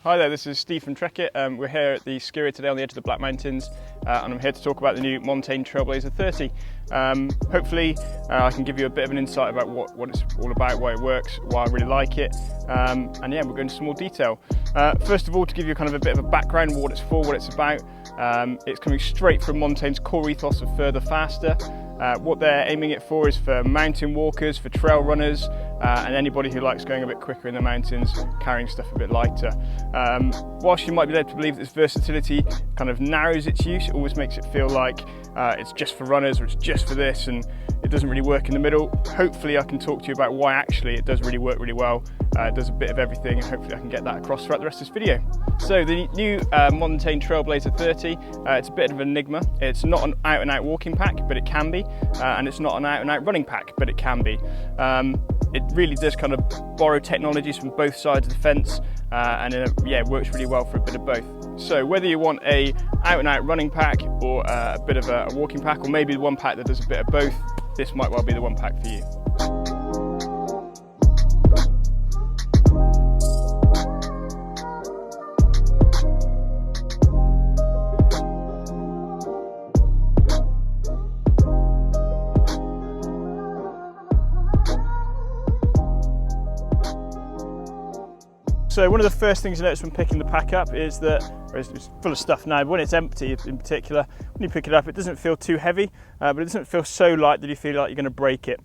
Hi there, this is Steve from Trekitt. We're here at the ski area today on the edge of the Black Mountains, and I'm here to talk about the new Montane Trailblazer 30. Hopefully I can give you a bit of an insight about what it's all about, why it works, why I really like it, and yeah, we'll go into some more detail. First of all, to give you kind of a bit of a background, what it's for, what it's about, it's coming straight from Montane's core ethos of further, faster. What they're aiming it for is for mountain walkers, for trail runners, and anybody who likes going a bit quicker in the mountains, carrying stuff a bit lighter. Whilst you might be led to believe that this versatility kind of narrows its use, it always makes it feel like it's just for runners or it's just for this, and it doesn't really work in the middle. Hopefully I can talk to you about why actually it does really work really well. It does a bit of everything, and hopefully I can get that across throughout the rest of this video. So the new Montane Trailblazer 30, it's a bit of an enigma. It's not an out and out walking pack, but it can be, and it's not an out and out running pack, but it can be. It really does kind of borrow technologies from both sides of the fence, and yeah, it works really well for a bit of both. So whether you want a out and out running pack or a bit of a walking pack, or maybe one pack that does a bit of both, this might well be the one pack for you. So one of the first things you notice when picking the pack up is that, it's full of stuff now, but when it's empty in particular, when you pick it up it doesn't feel too heavy, but it doesn't feel so light that you feel like you're going to break it.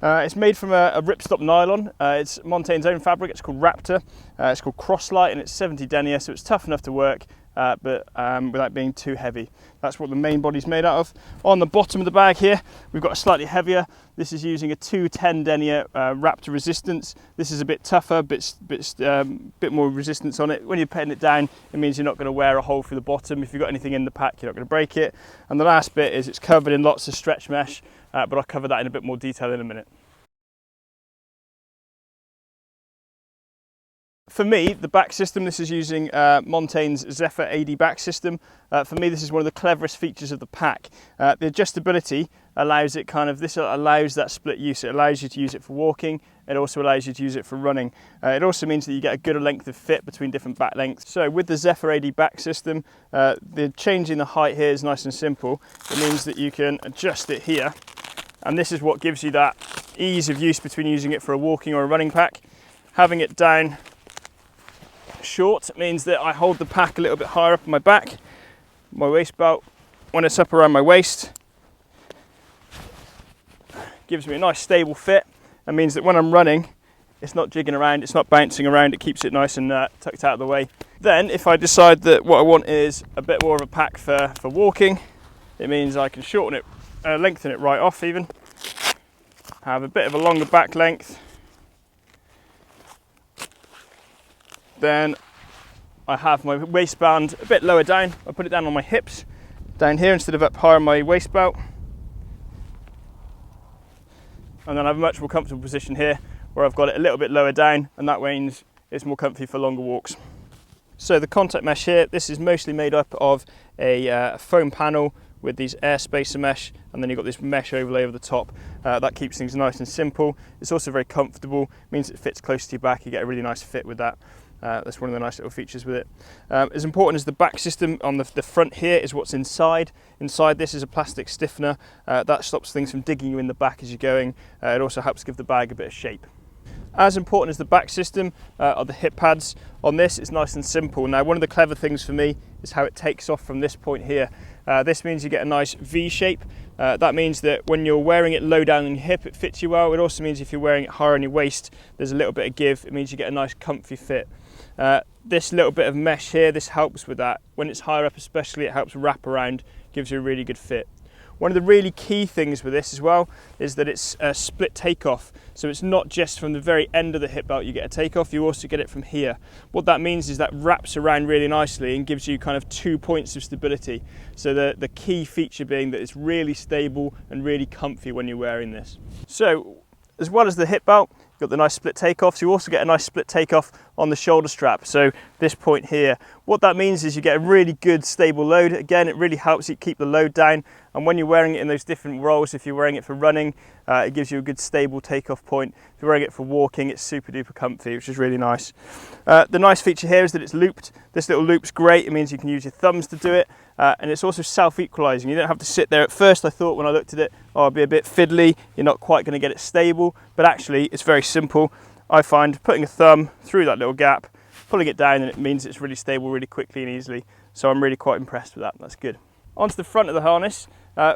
It's made from a ripstop nylon. It's Montane's own fabric. It's called Raptor. It's called Crosslight, and it's 70 denier, so it's tough enough to work, but without being too heavy. That's what the main body's made out of. On the bottom of the bag here, we've got a slightly heavier. This is using a 210 denier Raptor resistance. This is a bit tougher, bit more resistance on it. When you're petting it down, it means you're not going to wear a hole through the bottom. If you've got anything in the pack, you're not going to break it. And the last bit is it's covered in lots of stretch mesh, but I'll cover that in a bit more detail in a minute. For me, the back system, this is using Montane's Zephyr AD back system. For me, this is one of the cleverest features of the pack. The adjustability allows it this allows that split use. It allows you to use it for walking. It also allows you to use it for running. It also means that you get a good length of fit between different back lengths. So with the Zephyr AD back system, the change in the height here is nice and simple. It means that you can adjust it here, and this is what gives you that ease of use between using it for a walking or a running pack. Having it down short means that I hold the pack a little bit higher up on my back. My waist belt, when it's up around my waist, gives me a nice stable fit, and means that when I'm running, it's not jigging around, it's not bouncing around, it keeps it nice and tucked out of the way. Then if I decide that what I want is a bit more of a pack for walking, it means I can shorten it, lengthen it right off even, have a bit of a longer back length. Then I have my waistband a bit lower down. I put it down on my hips, down here instead of up higher on my waist belt. And then I have a much more comfortable position here where I've got it a little bit lower down, and that means it's more comfy for longer walks. So the contact mesh here, this is mostly made up of a foam panel with these air spacer mesh, and then you've got this mesh overlay over the top. That keeps things nice and simple. It's also very comfortable, means it fits close to your back. You get a really nice fit with that. That's one of the nice little features with it. As important as the back system on the front here is what's inside. Inside this is a plastic stiffener. That stops things from digging you in the back as you're going. It also helps give the bag a bit of shape. As important as the back system are the hip pads. On this, it's nice and simple. Now, one of the clever things for me is how it takes off from this point here. This means you get a nice V shape. That means that when you're wearing it low down on your hip, it fits you well. It also means if you're wearing it higher on your waist, there's a little bit of give. It means you get a nice comfy fit. This little bit of mesh here, this helps with that. When it's higher up especially, it helps wrap around, gives you a really good fit. One of the really key things with this as well is that it's a split takeoff. So it's not just from the very end of the hip belt you get a takeoff, you also get it from here. What that means is that wraps around really nicely and gives you kind of 2 points of stability. So the key feature being that it's really stable and really comfy when you're wearing this. So as well as the hip belt, you've got the nice split takeoffs. You also get a nice split takeoff on the shoulder strap. So this point here, what that means is you get a really good stable load. Again, it really helps you keep the load down. and when you're wearing it in those different roles, if you're wearing it for running, it gives you a good stable takeoff point. If you're wearing it for walking, it's super duper comfy, which is really nice. The nice feature here is that it's looped. This little loop's great. It means you can use your thumbs to do it, and it's also self-equalizing. You don't have to sit there. At first I thought when I looked at it, oh, it'll be a bit fiddly, you're not quite going to get it stable, but actually it's very simple. I find putting a thumb through that little gap, pulling it down, and it means it's really stable really quickly and easily. So I'm really quite impressed with that. That's good. Onto the front of the harness.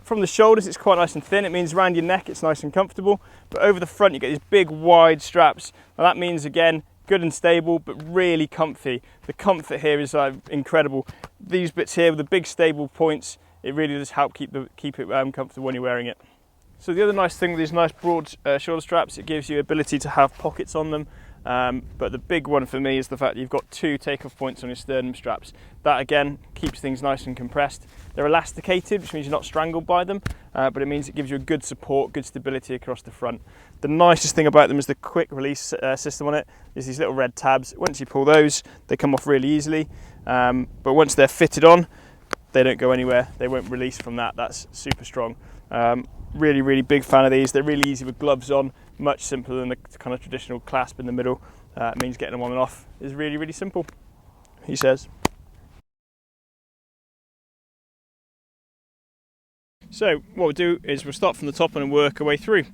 From the shoulders it's quite nice and thin. It means around your neck it's nice and comfortable, but over the front you get these big wide straps. Now that means, again, good and stable, but really comfy. The comfort here is incredible. These bits here with the big stable points, it really does help keep it comfortable when you're wearing it. So the other nice thing with these nice broad shoulder straps, it gives you ability to have pockets on them. But the big one for me is the fact that you've got 2 takeoff points on your sternum straps. That again keeps things nice and compressed. They're elasticated, which means you're not strangled by them, but it means it gives you a good support, good stability across the front. The nicest thing about them is the quick release system on it. Is these little red tabs. Once you pull those, they come off really easily. But once they're fitted on, they don't go anywhere. They won't release from that. That's super strong. Really, really big fan of these. They're really easy with gloves on, much simpler than the kind of traditional clasp in the middle. It means getting them on and off is really, really simple, he says. So what we'll do is we'll start from the top and work our way through.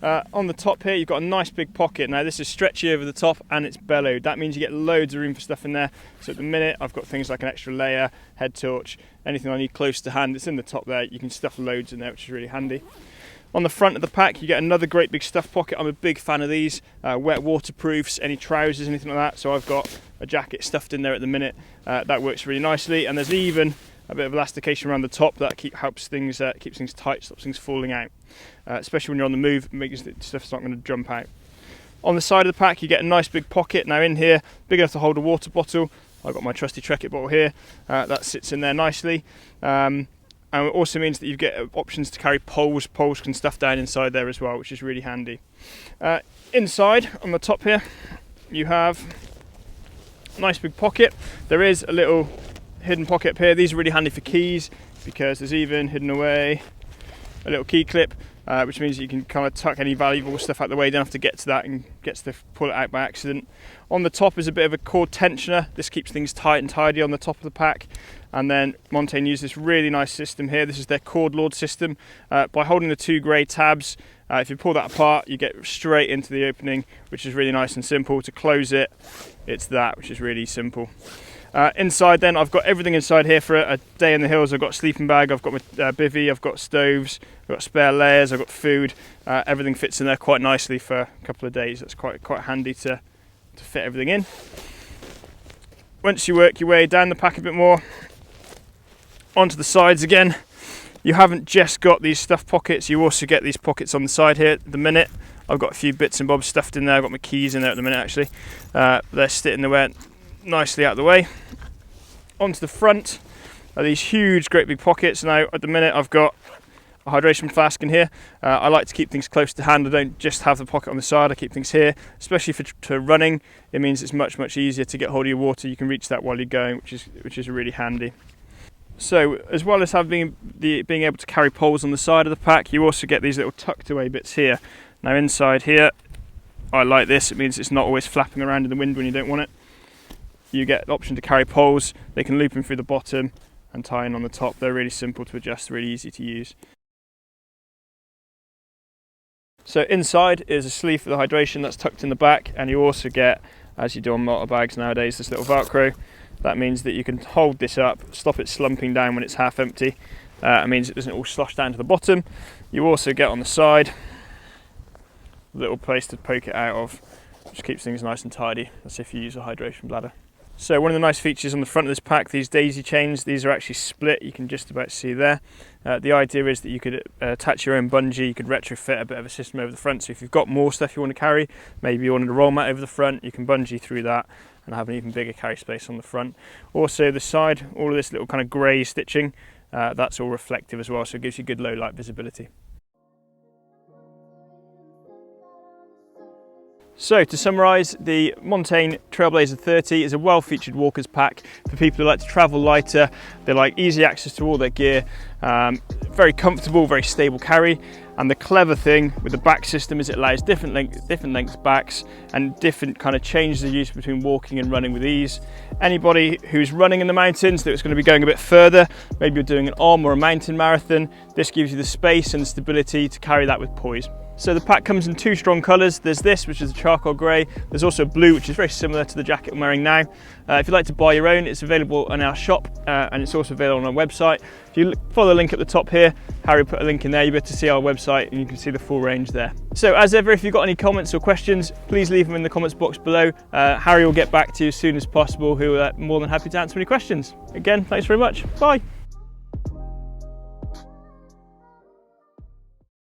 On the top here you've got a nice big pocket. Now this is stretchy over the top and it's bellowed. That means you get loads of room for stuff in there. So at the minute I've got things like an extra layer, head torch, anything I need close to hand. It's in the top there. You can stuff loads in there, which is really handy. On the front of the pack you get another great big stuff pocket. I'm a big fan of these. Wet waterproofs, any trousers, anything like that. So I've got a jacket stuffed in there at the minute. That works really nicely, and there's even a bit of elastication around the top that helps things, keeps things tight, stops things falling out. Especially when you're on the move, makes the stuff's not going to jump out. On the side of the pack you get a nice big pocket. Now in here, big enough to hold a water bottle. I've got my trusty Trekitt bottle here. That sits in there nicely. And it also means that you get options to carry poles. Poles can stuff down inside there as well, which is really handy. Inside, on the top here, you have a nice big pocket. There is a little hidden pocket up here. These are really handy for keys because there's even hidden away a little key clip, which means you can kind of tuck any valuable stuff out the way. You don't have to get to that and get to pull it out by accident. On the top is a bit of a cord tensioner. This keeps things tight and tidy on the top of the pack. And then Montane use this really nice system here. This is their cord lord system. By holding the 2 grey tabs, if you pull that apart, you get straight into the opening, which is really nice and simple. To close it, it's that, which is really simple. Inside then, I've got everything inside here for a day in the hills. I've got a sleeping bag, I've got my bivvy, I've got stoves, I've got spare layers, I've got food. Everything fits in there quite nicely for a couple of days. That's quite handy to fit everything in. Once you work your way down the pack a bit more, onto the sides again, you haven't just got these stuff pockets, you also get these pockets on the side here. At the minute, I've got a few bits and bobs stuffed in there. I've got my keys in there at the minute actually. They're sitting there nicely out of the way. Onto the front are these huge, great big pockets. Now at the minute I've got a hydration flask in here. I like to keep things close to hand. I don't just have the pocket on the side, I keep things here, especially for running. It means it's much easier to get hold of your water. You can reach that while you're going, which is really handy. So as well as being able to carry poles on the side of the pack, you also get these little tucked away bits here. Now inside here, I like this. It means it's not always flapping around in the wind when you don't want it. You get the option to carry poles. They can loop in through the bottom and tie in on the top. They're really simple to adjust, really easy to use. So inside is a sleeve for the hydration that's tucked in the back, and you also get, as you do on motor bags nowadays, this little Velcro. That means that you can hold this up, stop it slumping down when it's half empty. It means it doesn't all slosh down to the bottom. You also get on the side a little place to poke it out of, which keeps things nice and tidy. That's if you use a hydration bladder. So one of the nice features on the front of this pack, these daisy chains, these are actually split. You can just about see there. The idea is that you could attach your own bungee, you could retrofit a bit of a system over the front. So if you've got more stuff you want to carry, maybe you wanted a roll mat over the front, you can bungee through that and have an even bigger carry space on the front. Also the side, all of this little kind of grey stitching, that's all reflective as well, so it gives you good low light visibility. So to summarise, the Montane Trailblazer 30 is a well-featured walker's pack for people who like to travel lighter. They like easy access to all their gear, very comfortable, very stable carry. And the clever thing with the back system is it allows different lengths backs and different kind of changes of use between walking and running with ease. Anybody who's running in the mountains that's going to be going a bit further, maybe you're doing an or a mountain marathon, this gives you the space and the stability to carry that with poise. So the pack comes in two strong colours. There's this, which is a charcoal grey. There's also blue, which is very similar to the jacket I'm wearing now. If you'd like to buy your own, it's available on our shop and it's also available on our website. If you follow the link at the top here, Harry put a link in there, you'll be able to see our website and you can see the full range there. So as ever, if you've got any comments or questions, please leave them in the comments box below. Harry will get back to you as soon as possible. He'll be more than happy to answer any questions. Again, thanks very much. Bye.